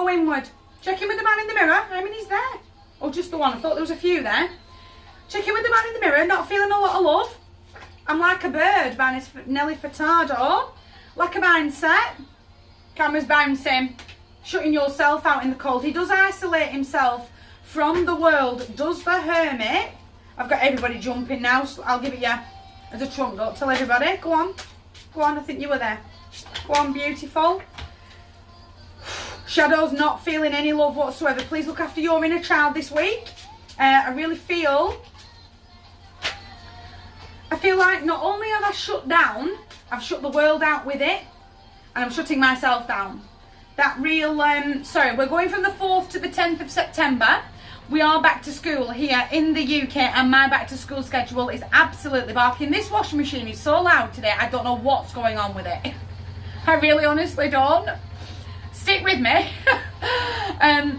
go inward. Check in with the man in the mirror. How many's there? Oh, just the one. I thought there was a few there. Check in with the man in the mirror. Not feeling a lot of love. I'm Like a Bird by Nelly Furtado. Lack of mindset. Camera's bouncing. Shutting yourself out in the cold. He does isolate himself from the world. Does the Hermit. I've got everybody jumping now, so I'll give it you as a trump. Don't tell everybody. Go on. Go on, I think you were there. Go on, beautiful. Shadow's not feeling any love whatsoever. Please look after your inner child this week. I really feel like not only have I shut down, I've shut the world out with it, and I'm shutting myself down. That real, sorry, we're going from the 4th to the 10th of September. We are back to school here in the UK, and my back to school schedule is absolutely barking. This washing machine is so loud today, I don't know what's going on with it. I really honestly don't. Stick with me.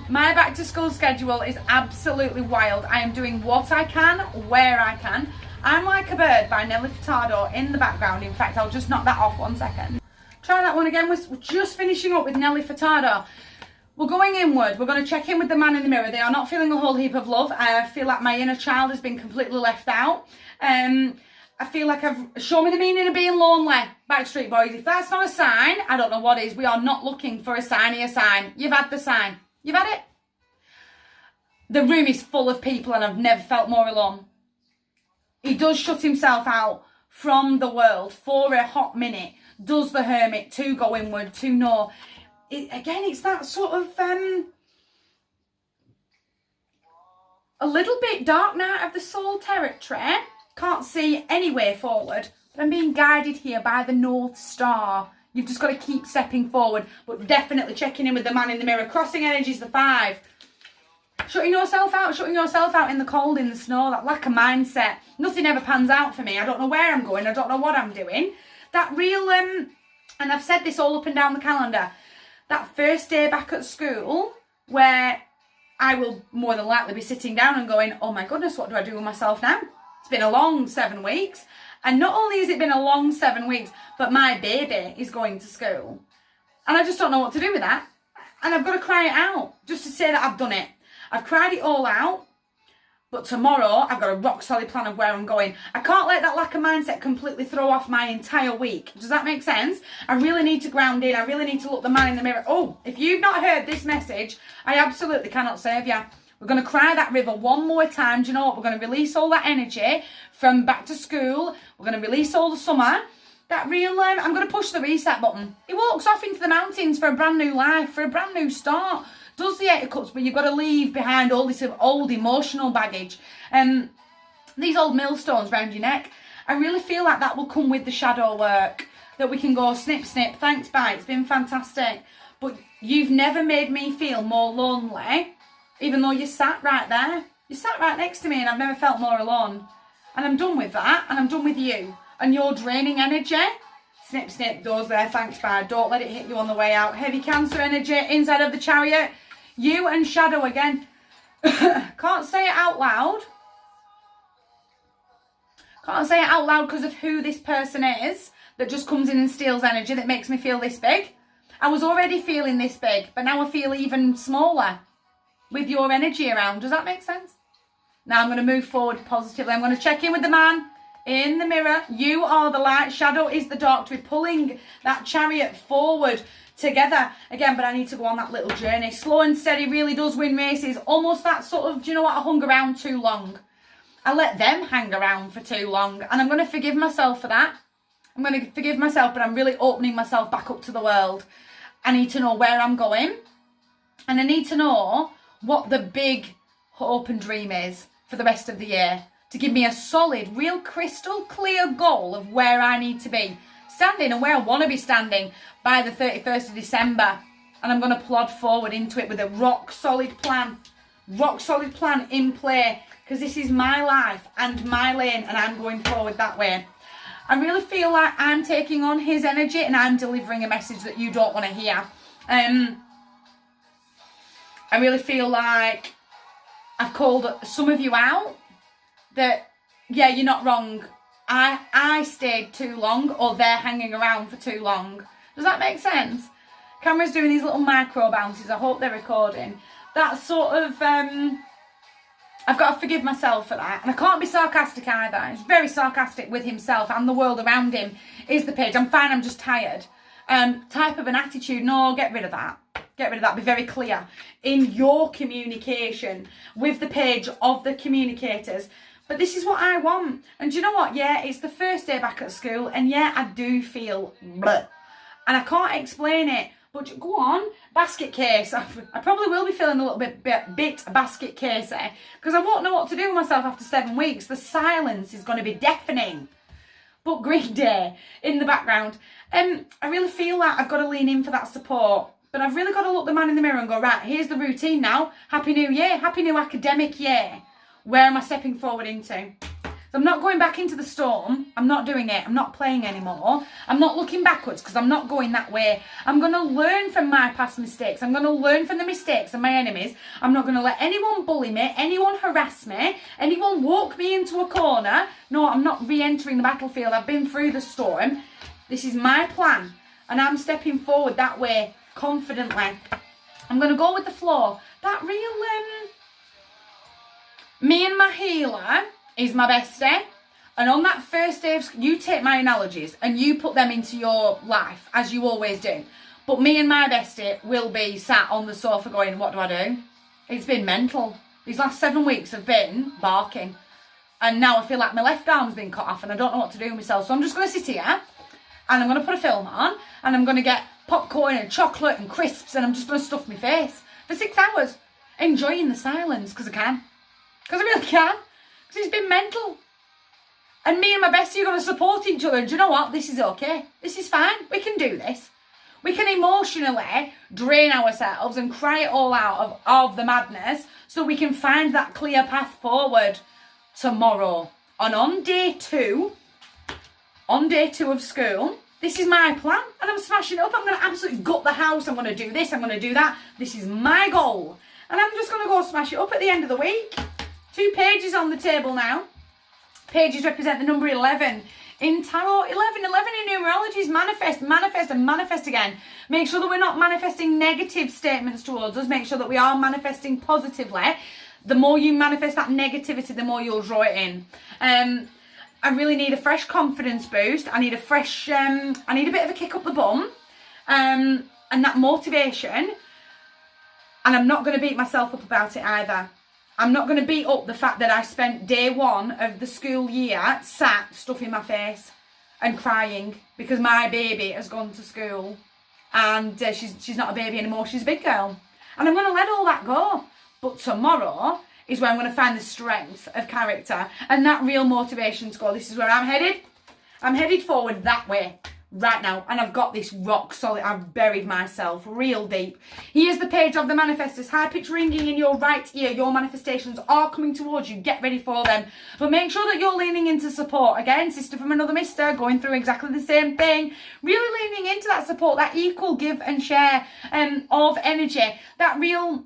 My back to school schedule is absolutely wild. I am doing what I can, where I can. I'm Like a Bird by Nelly Furtado in the background. In fact, I'll just knock that off 1 second. Try that one again. We're just finishing up with Nelly Furtado. We're going inward. We're going to check in with the man in the mirror. They are not feeling a whole heap of love. I feel like my inner child has been completely left out. I feel like show me the meaning of being lonely. Backstreet Boys. If that's not a sign, I don't know what is. We are not looking for a signy sign. You've had the sign. You've had it. The room is full of people and I've never felt more alone. He does shut himself out from the world for a hot minute. Does the Hermit to go inward, to know. Again, it's that sort of a little bit dark night of the soul territory. Can't see any way forward, but I'm being guided here by the North Star. You've just got to keep stepping forward, but definitely checking in with the man in the mirror. Crossing energies, the 5. Shutting yourself out in the cold, in the snow, that lack of mindset. Nothing ever pans out for me. I don't know where I'm going. I don't know what I'm doing. That real, and I've said this all up and down the calendar, that first day back at school where I will more than likely be sitting down and going, oh my goodness, what do I do with myself now? It's been a long 7 weeks. And not only has it been a long 7 weeks, but my baby is going to school. And I just don't know what to do with that. And I've got to cry it out just to say that I've done it. I've cried it all out. But tomorrow, I've got a rock solid plan of where I'm going. I can't let that lack of mindset completely throw off my entire week. Does that make sense? I really need to ground in. I really need to look the man in the mirror. Oh, if you've not heard this message, I absolutely cannot save you. We're going to cry that river one more time. Do you know what? We're going to release all that energy from back to school. We're going to release all the summer. That real, I'm going to push the reset button. He walks off into the mountains for a brand new life, for a brand new start. Does the 8 of Cups, but you've got to leave behind all this old emotional baggage. These old millstones around your neck. I really feel like that will come with the shadow work. That we can go snip, snip. Thanks, bye. It's been fantastic. But you've never made me feel more lonely, even though you sat right there. You sat right next to me and I've never felt more alone. And I'm done with that. And I'm done with you. And your draining energy. Snip, snip, doors there. Thanks, bye. Don't let it hit you on the way out. Heavy Cancer energy inside of the Chariot. You and Shadow again. Can't say it out loud. Can't say it out loud because of who this person is that just comes in and steals energy that makes me feel this big. I was already feeling this big, but now I feel even smaller with your energy around. Does that make sense? Now I'm going to move forward positively. I'm going to check in with the man in the mirror. You are the light. Shadow is the dark. We're pulling that Chariot forward together again, but I need to go on that little journey. Slow and steady really does win races. Almost that sort of, do you know what, I hung around too long. I let them hang around for too long, and I'm going to forgive myself for that. I'm going to forgive myself, but I'm really opening myself back up to the world. I need to know where I'm going, and I need to know what the big hope and dream is for the rest of the year, to give me a solid, real crystal clear goal of where I need to be standing and where I want to be standing by the 31st of December. And I'm going to plod forward into it with a rock solid plan in play, because this is my life and my lane, and I'm going forward that way. I really feel like I'm taking on his energy and I'm delivering a message that you don't want to hear. I really feel like I've called some of you out that, yeah, you're not wrong. I stayed too long, or they're hanging around for too long. Does that make sense? Camera's doing these little micro bounces. I hope they're recording. That's sort of, I've got to forgive myself for that. And I can't be sarcastic either. He's very sarcastic with himself and the world around him is the page. I'm fine, I'm just tired. Type of an attitude, no, get rid of that. Get rid of that. Be very clear in your communication with the page of the communicators. But this is what I want. And do you know what? Yeah, it's the first day back at school. And yeah, I do feel bleh. And I can't explain it. But go on, basket case. I probably will be feeling a little bit basket casey because I won't know what to do with myself after 7 weeks. The silence is going to be deafening. But Green Day in the background. I really feel that I've got to lean in for that support. But I've really got to look the man in the mirror and go, right, here's the routine now. Happy New Year. Happy new academic year. Where am I stepping forward into? So I'm not going back into the storm. I'm not doing it. I'm not playing anymore. I'm not looking backwards because I'm not going that way. I'm going to learn from my past mistakes. I'm going to learn from the mistakes of my enemies. I'm not going to let anyone bully me, anyone harass me, anyone walk me into a corner. No, I'm not re-entering the battlefield. I've been through the storm. This is my plan. And I'm stepping forward that way confidently. I'm going to go with the flow. That real, me and my healer is my bestie, and on that first day of you take my analogies and you put them into your life as you always do, but me and my bestie will be sat on the sofa going, what do I do? It's been mental. These last 7 weeks have been barking, and now I feel like my left arm's been cut off and I don't know what to do with myself. So I'm just going to sit here and I'm going to put a film on and I'm going to get popcorn and chocolate and crisps and I'm just going to stuff my face for 6 hours enjoying the silence because I can, because I really can. Because it's been mental. And me and my bestie are going to support each other. And do you know what? This is okay. This is fine. We can do this. We can emotionally drain ourselves and cry it all out of the madness so we can find that clear path forward tomorrow. And on day two of school, this is my plan. And I'm smashing it up. I'm going to absolutely gut the house. I'm going to do this. I'm going to do that. This is my goal. And I'm just going to go smash it up at the end of the week. 2 pages on the table now. Pages represent the number 11 in tarot. 11 in numerology is manifest, manifest and manifest again. Make sure that we're not manifesting negative statements towards us. Make sure that we are manifesting positively. The more you manifest that negativity, the more you'll draw it in. I really need a fresh confidence boost. I need a fresh, I need a bit of a kick up the bum. And that motivation. And I'm not going to beat myself up about it either. I'm not going to beat up the fact that I spent day 1 of the school year sat stuffing my face and crying because my baby has gone to school and she's not a baby anymore, she's a big girl. And I'm going to let all that go. But tomorrow is where I'm going to find the strength of character and that real motivation to go, this is where I'm headed. I'm headed forward that way right now, and I've got this rock solid. I've buried myself real deep. Here's the page of the manifestors. High pitch ringing in your right ear. Your manifestations are coming towards you. Get ready for them. But make sure that you're leaning into support. Again, sister from another mister, going through exactly the same thing. Really leaning into that support, that equal give and share of energy. That real...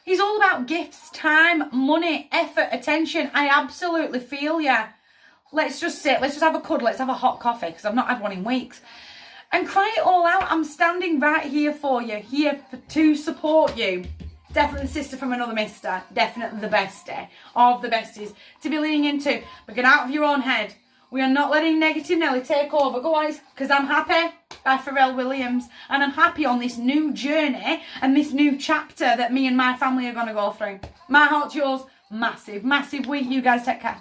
He's all about gifts, time, money, effort, attention. I absolutely feel ya. Let's just sit, let's just have a cuddle, let's have a hot coffee, because I've not had one in weeks. And cry it all out. I'm standing right here for you, to support you. Definitely the sister from another mister. Definitely the bestie of the besties to be leaning into. But get out of your own head. We are not letting Negative Nelly take over. Go on, because I'm happy. By Pharrell Williams. And I'm happy on this new journey and this new chapter that me and my family are going to go through. My heart's yours. Massive, massive week. You guys take care.